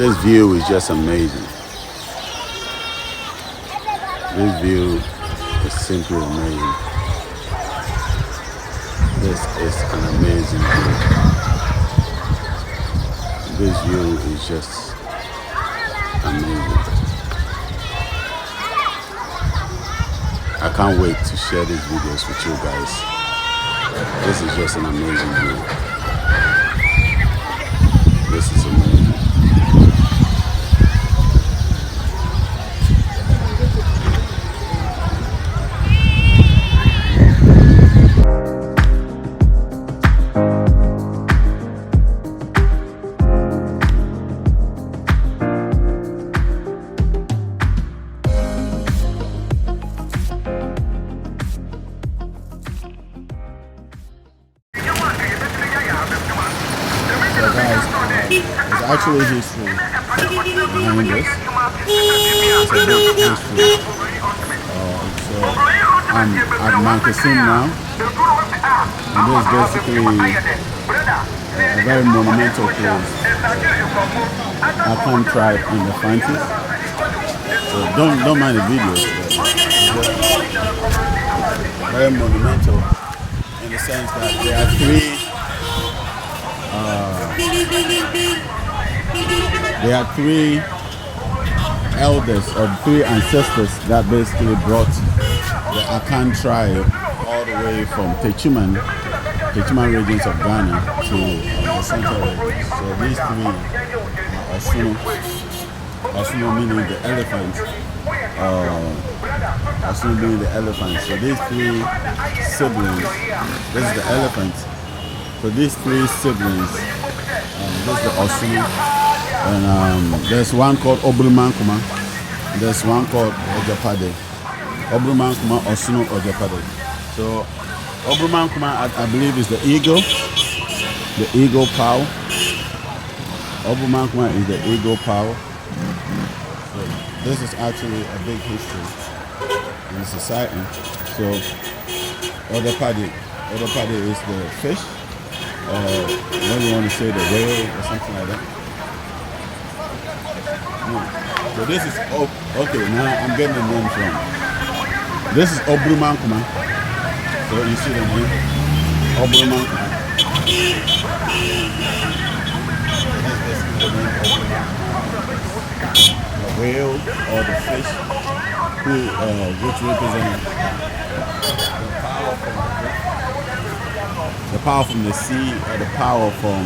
This view is just amazing. This view is simply amazing. This is an amazing view. This view is just amazing. I can't wait to share these videos with you guys. This is just an amazing view. This is amazing. Actually history behind this. It's a big history. So I'm at Mankasim now, and this is basically a very monumental place. Akan tribe in the Fantis. So don't mind the videos, but it's very monumental in the sense that there are three elders or three ancestors that basically brought the Akan tribe all the way from Techiman regions of Ghana to the central region. So these three are Osuno meaning the elephant. Osuno meaning the elephant. So these three siblings, this is the elephant. So these three siblings, this is the Osuno. And there's one called Obrumankuma. There's one called Ojapade. Obrumankuma, Osuno, Ojapade. So Obrumankuma, I believe, is the eagle power. Obrumankuma is the eagle power. So this is actually a big history in society. So Ojapade is the fish, or what do you want to say, the whale or something like that. So this is okay. Now I'm getting the name from. This is Obrumankuma. So you see the name Obrumankuma. The whale or the fish, which represents the power from the sea, or the power from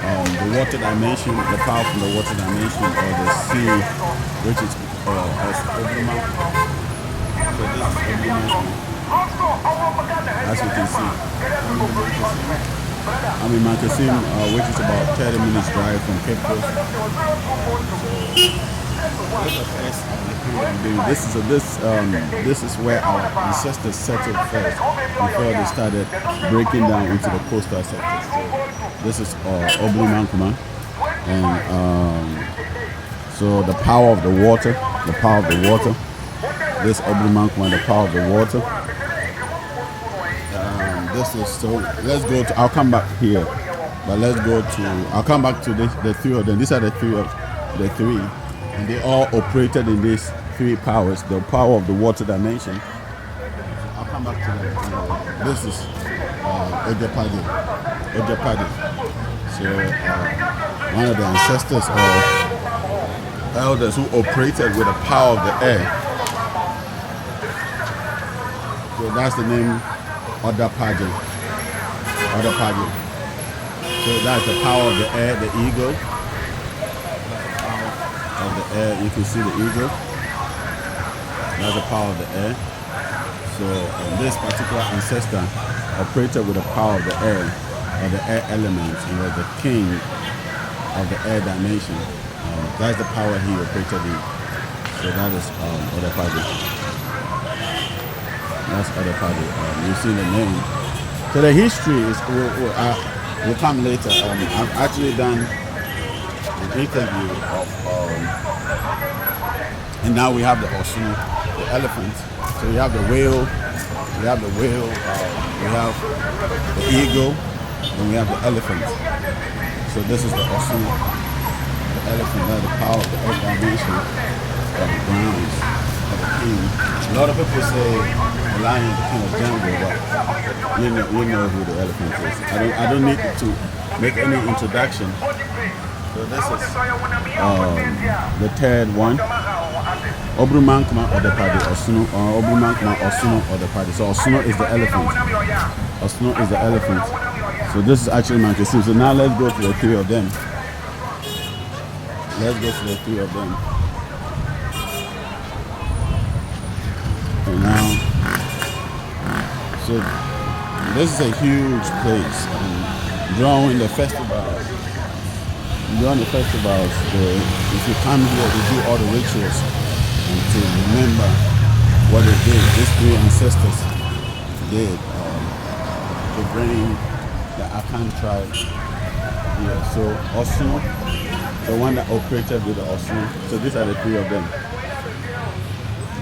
the water dimension, the power from the water dimension, or the sea, which is Obrumankuma. So this is Obrumankuma. As you can see, I'm in Mankasim, which is about 30 minutes drive from Cape Coast. This is where our ancestors settled first before they started breaking down into the coastal sectors. So this is Obrumankuma, and so the power of the water, This Obrumankuma, the power of the water. This is so. Let's go to. I'll come back here, but let's go to. I'll come back to the three of them. These are the three, and they all operated in these three powers. The power of the water dimension. I'll come back to that. This is Ojapade. So one of the ancestors or elders who operated with the power of the air. So that's the name. Odapade. So that's the power of the air, the eagle. Of the air, you can see the eagle. That's the power of the air. So this particular ancestor operated with the power of the air, or the air element, and was the king of the air dimension. That's the power he operated in. So that is Odapade. That's Odapade. You see the name. So the history is will come later. I've actually done an interview of, and now we have the Osuno, the elephant. So we have the whale, we have the eagle, and we have the elephant. So this is the Osuno, the elephant, that's the power of the earth dimension, of the grounds, of the king. A lot of people say the lion is the king of jungle, but you know who the elephant is. I don't need to make any introduction. So this is the third one. Obrumankma or the party, Osuno, Obrumankma, Osuno or the party. So Osuno is the elephant. Osuno is the elephant. So this is actually Mankesim. So now let's go to the three of them. Let's go to the three of them. And now, so this is a huge place. During the festivals, if you come here to do all the rituals and to remember what they did, these three ancestors did to bring the Akan tribe here. So Osuno, the one that operated with the Osuno. So these are the three of them.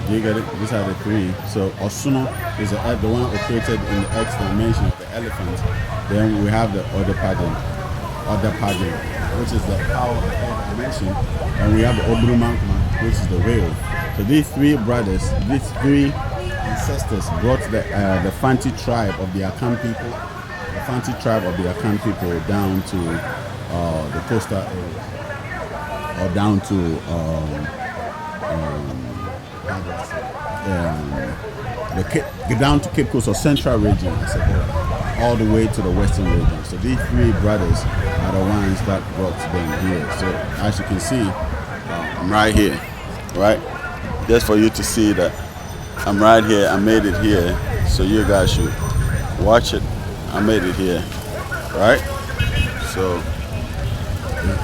Do you get it? These are the three. So Osuno is the one operated in the X dimension of the elephant. Then we have the other pattern, which is the power of the X dimension. And we have the Obrumankma, which is the whale. So these three brothers, these three ancestors brought the Fanti tribe of the Akan people, down to the coastal area, or down to down to Cape Coast or Central region, I suppose, all the way to the Western region. So these three brothers are the ones that brought them here. So as you can see, I'm right here, right? Just for you to see that I'm right here. I made it here, so you guys should watch it. I made it here, right? So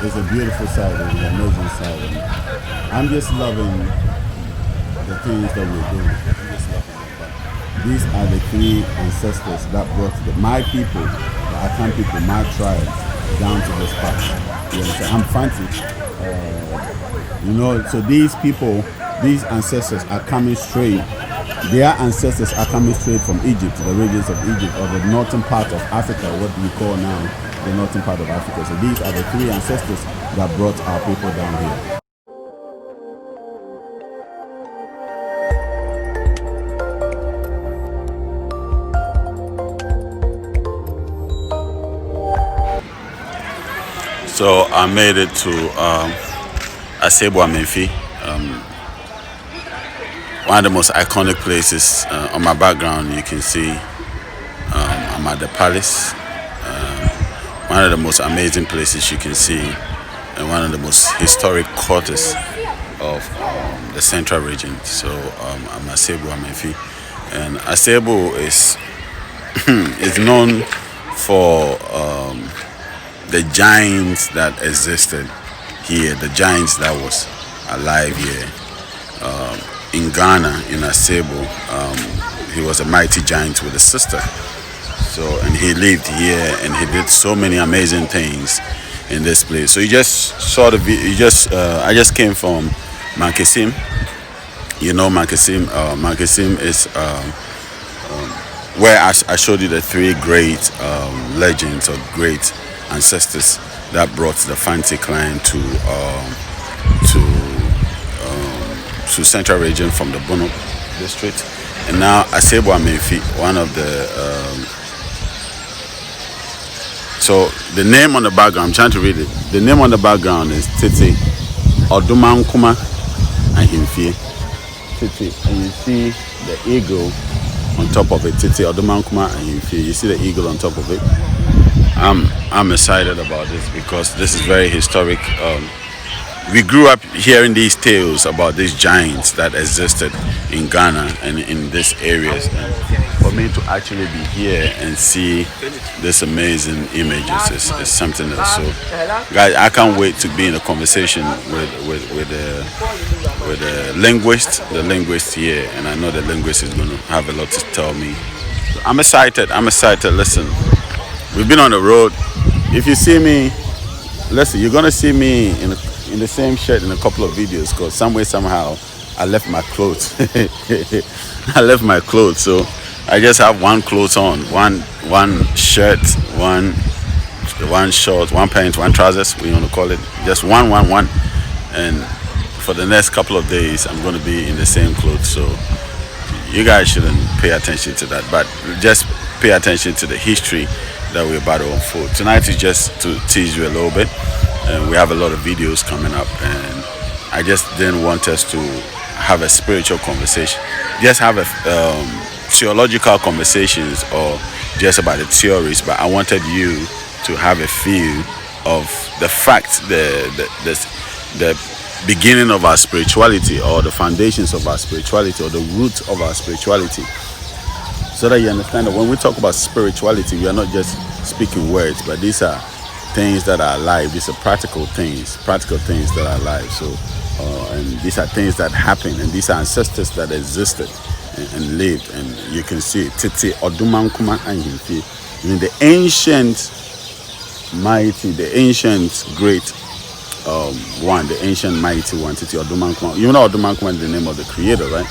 it's a beautiful sight, it's an amazing sight. I'm just loving the things that we're doing. I'm just loving it. But these are the three ancestors that brought my people, the Akan people, my tribe, down to this spot. You know, I'm Fanti. So these people, these ancestors are coming straight. Their ancestors are coming straight from Egypt, the regions of Egypt, or the northern part of Africa, what we call now the northern part of Africa. So these are the three ancestors that brought our people down here. So I made it to Asebo Amenfi, one of the most iconic places. On my background, you can see I'm at the palace. One of the most amazing places you can see, and one of the most historic quarters of the Central region. So I'm Asebo Amenfi, and Asebo is is known for the giants that existed here, the giants that was alive here. In Ghana, in Asebo, he was a mighty giant with a sister. So, and he lived here, and he did so many amazing things in this place. So you just saw the video. I just came from Mankesim. You know Mankesim. Mankesim is where I showed you the three great legends or great ancestors that brought the Fanti clan to Central region from the Bono district. And now Asebo Amenfi, one of the so the name on the background, I'm trying to read it. The name on the background is Tete Odumankuma Ahimfie. Tete, and you see the eagle on top of it. Tete Odumankuma Ahimfie. You see the eagle on top of it. I'm excited about this because this is very historic. We grew up hearing these tales about these giants that existed in Ghana and in these areas. And for me to actually be here and see this amazing images is something else. So, guys, I can't wait to be in a conversation with the linguist here, and I know the linguist is going to have a lot to tell me. So I'm excited. Listen, we've been on the road. If you see me, listen, you're going to see me in the same shirt in a couple of videos, because somehow I left my clothes. So I just have one clothes on, one shirt, one the one shorts, one pants, one trousers, we want to call it, just one, and for the next couple of days, I'm going to be in the same clothes. So you guys shouldn't pay attention to that, but just pay attention to the history that we're about to unfold. Tonight is just to tease you a little bit, and we have a lot of videos coming up, and I just didn't want us to have a spiritual conversation, just have a theological conversations or just about the theories, but I wanted you to have a feel of the fact, the beginning of our spirituality, or the foundations of our spirituality, or the roots of our spirituality, so that you understand that when we talk about spirituality, we are not just speaking words, but these are things that are alive. These are practical things that are alive. So and these are things that happen, and these are ancestors that existed and lived, and you can see Titi Odumankuma and Himfi. I mean, the ancient mighty, the ancient great one, the ancient mighty one, Titi Odumankuma. You know Odumankuma is the name of the creator, right?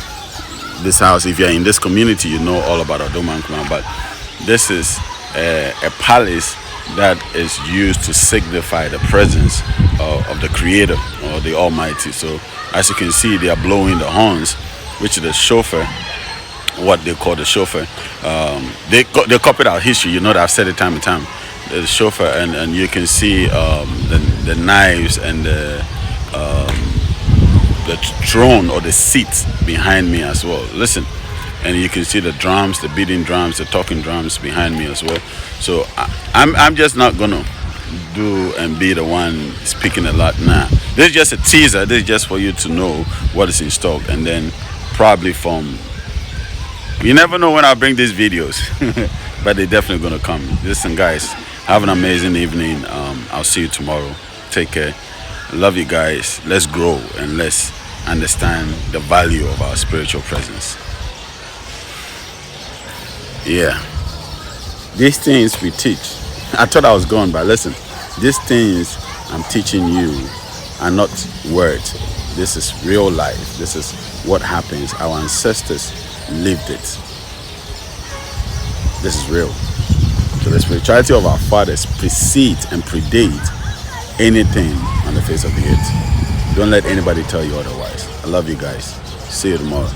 This house, if you're in this community, you know all about Odumankuma, but this is a palace that is used to signify the presence of the creator or the almighty. So as you can see, they are blowing the horns, which is the shofar, what they call the shofar. They copied our history, you know that I've said it time and time. The shofar, and you can see the knives and the throne or the seat behind me as well. Listen, and you can see the drums, the beating drums, the talking drums behind me as well. So I'm just not gonna do and be the one speaking a lot now. This is just a teaser. This is just for you to know what is in stock, and then probably from, you never know when I'll bring these videos, but they're definitely gonna come. Listen, guys, have an amazing evening. I'll see you tomorrow. Take care. I love you guys. Let's grow and let's understand the value of our spiritual presence. Yeah, these things we teach. I thought I was gone, but listen, these things I'm teaching you are not words. This is real life. This is what happens. Our ancestors lived it. This is real. So the spirituality of our fathers precedes and predates anything on the face of the earth. Don't let anybody tell you otherwise. I love you guys. See you tomorrow.